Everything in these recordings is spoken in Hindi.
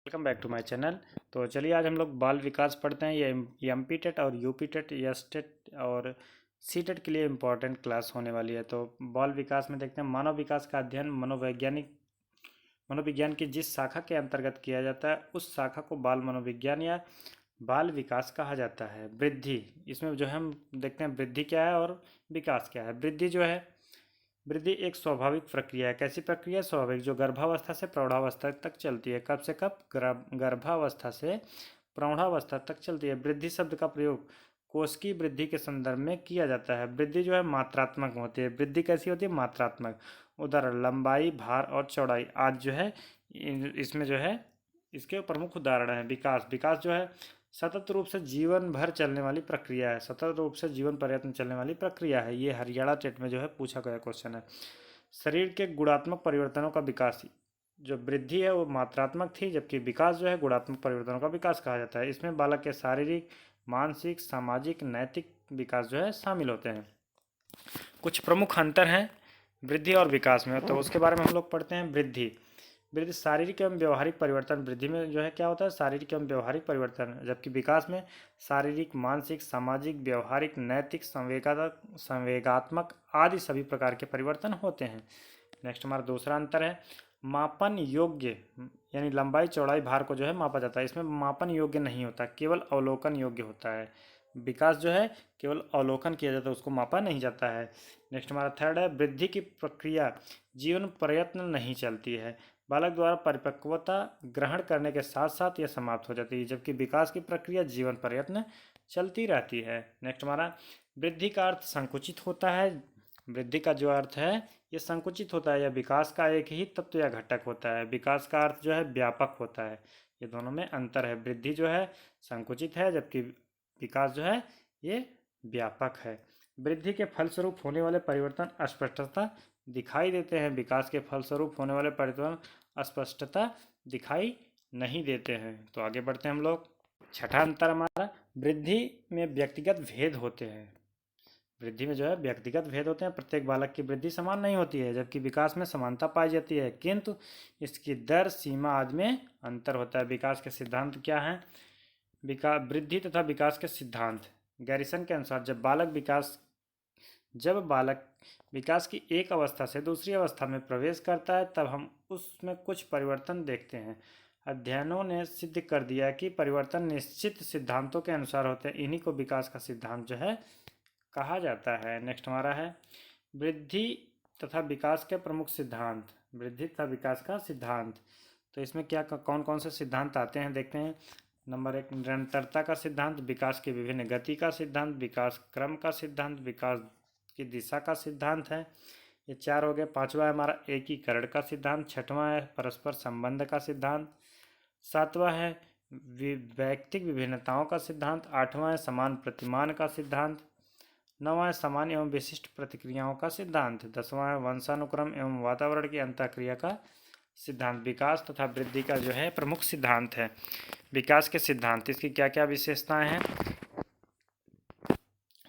Welcome back to my channel. तो चलिए आज हम लोग बाल विकास पढ़ते हैं। ये एमपी टेट और यूपी टेट, एस टेट और सी टेट के लिए इम्पोर्टेंट क्लास होने वाली है। तो बाल विकास में देखते हैं मानव विकास का अध्ययन मनोविज्ञान की जिस शाखा के अंतर्गत किया जाता है उस शाखा को बाल मनोविज्ञान या बाल विकास कहा जाता है। वृद्धि, इसमें जो है हम देखते हैं वृद्धि क्या है और विकास क्या है। वृद्धि जो है, वृद्धि एक स्वाभाविक प्रक्रिया है। कैसी प्रक्रिया? स्वाभाविक, जो गर्भावस्था से प्रौढ़ावस्था तक चलती है। कब से कब? गर्भावस्था से प्रौढ़ावस्था तक चलती है। वृद्धि शब्द का प्रयोग कोश की वृद्धि के संदर्भ में किया जाता है। वृद्धि जो है मात्रात्मक होती है। वृद्धि कैसी होती है? मात्रात्मक। उदाहरण लंबाई, भार और चौड़ाई आज जो है इसमें जो है इसके प्रमुख उदाहरण हैं। विकास, विकास जो है सतत रूप से जीवन भर चलने वाली प्रक्रिया है। सतत रूप से जीवन पर्यंत चलने वाली प्रक्रिया है। ये हरियाणा टेट में जो है पूछा गया क्वेश्चन है। शरीर के गुणात्मक परिवर्तनों का विकास, जो वृद्धि है वो मात्रात्मक थी, जबकि विकास जो है गुणात्मक परिवर्तनों का विकास कहा जाता है। इसमें बालक के शारीरिक, मानसिक, सामाजिक, नैतिक विकास जो है शामिल होते हैं। कुछ प्रमुख अंतर हैं वृद्धि और विकास में, तो उसके बारे में हम लोग पढ़ते हैं। वृद्धि, वृद्धि शारीरिक एवं व्यवहारिक परिवर्तन। वृद्धि में जो है क्या होता है? शारीरिक एवं व्यवहारिक परिवर्तन, जबकि विकास में शारीरिक, मानसिक, सामाजिक, व्यवहारिक, नैतिक, संवेगात्मक आदि सभी प्रकार के परिवर्तन होते हैं। नेक्स्ट हमारा दूसरा अंतर है मापन योग्य, यानी लंबाई, चौड़ाई, भार को जो है मापा जाता है। इसमें मापन योग्य नहीं होता, केवल अवलोकन योग्य होता है। विकास जो है केवल अवलोकन किया जाता है, उसको मापा नहीं जाता है। नेक्स्ट हमारा थर्ड है वृद्धि की प्रक्रिया जीवन प्रयत्न नहीं चलती है। बालक द्वारा परिपक्वता ग्रहण करने के साथ साथ यह समाप्त हो जाती है, जबकि विकास की प्रक्रिया जीवन प्रयत्न चलती रहती है। नेक्स्ट हमारा वृद्धि का अर्थ संकुचित होता है। वृद्धि का जो अर्थ है ये संकुचित होता है। यह विकास का एक ही तत्व या घटक होता है। विकास का अर्थ जो है व्यापक होता है। ये दोनों में अंतर है। वृद्धि जो है संकुचित है, जबकि विकास जो है ये व्यापक है। वृद्धि के फलस्वरूप होने वाले परिवर्तन अस्पष्टता दिखाई देते हैं। विकास के फलस्वरूप होने वाले परिवर्तन अस्पष्टता दिखाई नहीं देते हैं। तो आगे बढ़ते हैं हम लोग। छठा अंतर हमारा, वृद्धि में व्यक्तिगत भेद होते हैं। वृद्धि में जो है व्यक्तिगत भेद होते हैं। प्रत्येक बालक की वृद्धि समान नहीं होती है, जबकि विकास में समानता पाई जाती है, किंतु इसकी दर, सीमा आदि में अंतर होता है। विकास के सिद्धांत क्या हैं? वृद्धि तथा विकास के सिद्धांत। गैरिसन के अनुसार जब बालक विकास की एक अवस्था से दूसरी अवस्था में प्रवेश करता है तब हम उसमें कुछ परिवर्तन देखते हैं। अध्ययनों ने सिद्ध कर दिया कि परिवर्तन निश्चित सिद्धांतों के अनुसार होते हैं। इन्हीं को विकास का सिद्धांत जो है कहा जाता है। नेक्स्ट हमारा है वृद्धि तथा विकास के प्रमुख सिद्धांत। वृद्धि तथा विकास का सिद्धांत, तो इसमें क्या कौन कौन से सिद्धांत आते हैं देखते हैं। नंबर एक, निरंतरता का सिद्धांत, विकास की विभिन्न गति का सिद्धांत, विकास क्रम का सिद्धांत, विकास की दिशा का सिद्धांत है। ये चार हो गए। पांचवा है हमारा एकीकरण का सिद्धांत। छठवां है परस्पर संबंध का सिद्धांत। सातवां है वैयक्तिक विभिन्नताओं का सिद्धांत। आठवां है समान प्रतिमान का सिद्धांत। नौवां है समान एवं विशिष्ट प्रतिक्रियाओं का सिद्धांत। दसवां है वंशानुक्रम एवं वातावरण की अंतःक्रिया का सिद्धांत। विकास तथा वृद्धि का जो है प्रमुख सिद्धांत है। विकास के सिद्धांत, इसकी क्या क्या विशेषताएं हैं?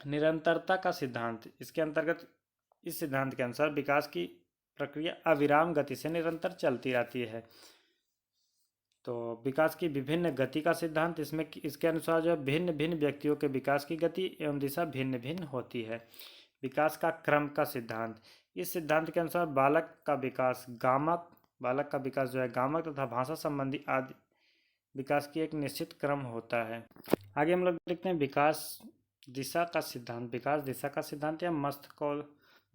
निरंतरता का सिद्धांत, इसके अंतर्गत इस सिद्धांत के अनुसार विकास की प्रक्रिया अविराम गति से निरंतर चलती रहती है। तो विकास की विभिन्न गति का सिद्धांत, इसमें इसके अनुसार जो भिन्न भिन्न व्यक्तियों के विकास की गति एवं दिशा भिन्न भिन्न होती है। विकास का क्रम का सिद्धांत, इस सिद्धांत के अनुसार बालक का विकास जो है गामक तथा भाषा संबंधी आदि विकास की एक निश्चित क्रम होता है। आगे हम लोग देखते हैं विकास दिशा का सिद्धांत। विकास दिशा का सिद्धांत या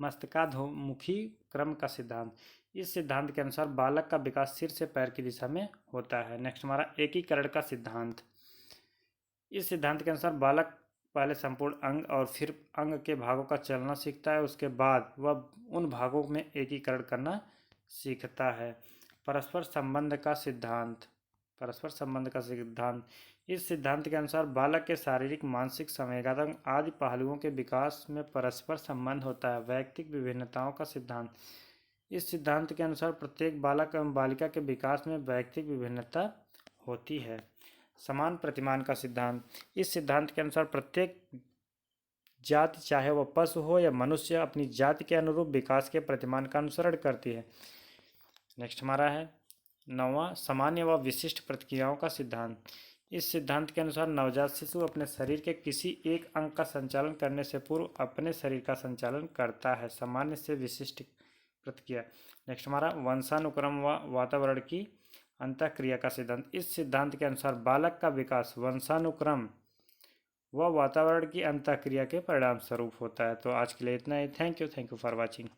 मस्तकाधोमुखी क्रम का सिद्धांत। इस सिद्धांत के अनुसार बालक का विकास सिर से पैर की दिशा में होता है। नेक्स्ट हमारा एकीकरण का सिद्धांत। इस सिद्धांत के अनुसार बालक पहले संपूर्ण अंग और फिर अंग के भागों का चलना सीखता है, उसके बाद वह उन भागों में एकीकरण करना सीखता है। परस्पर संबंध का सिद्धांत। परस्पर संबंध का सिद्धांत, इस सिद्धांत के अनुसार बालक के शारीरिक, मानसिक, संवेगात्मक आदि पहलुओं के विकास में परस्पर संबंध होता है। वैयक्तिक विभिन्नताओं का सिद्धांत, इस सिद्धांत के अनुसार प्रत्येक बालक एवं बालिका के विकास में वैयक्तिक विभिन्नता होती है। समान प्रतिमान का सिद्धांत, इस सिद्धांत के अनुसार प्रत्येक जाति, चाहे वह पशु हो या मनुष्य, अपनी जाति के अनुरूप विकास के प्रतिमान का अनुसरण करती है। नेक्स्ट हमारा है 9वां सामान्य व विशिष्ट प्रतिक्रियाओं का सिद्धांत। इस सिद्धांत के अनुसार नवजात शिशु अपने शरीर के किसी एक अंग का संचालन करने से पूर्व अपने शरीर का संचालन करता है। सामान्य से विशिष्ट प्रतिक्रिया। नेक्स्ट हमारा वंशानुक्रम व वातावरण की अंतःक्रिया का सिद्धांत। इस सिद्धांत के अनुसार बालक का विकास वंशानुक्रम व वातावरण की अंतःक्रिया के परिणाम स्वरूप होता है। तो आज के लिए इतना ही। Thank you for watching.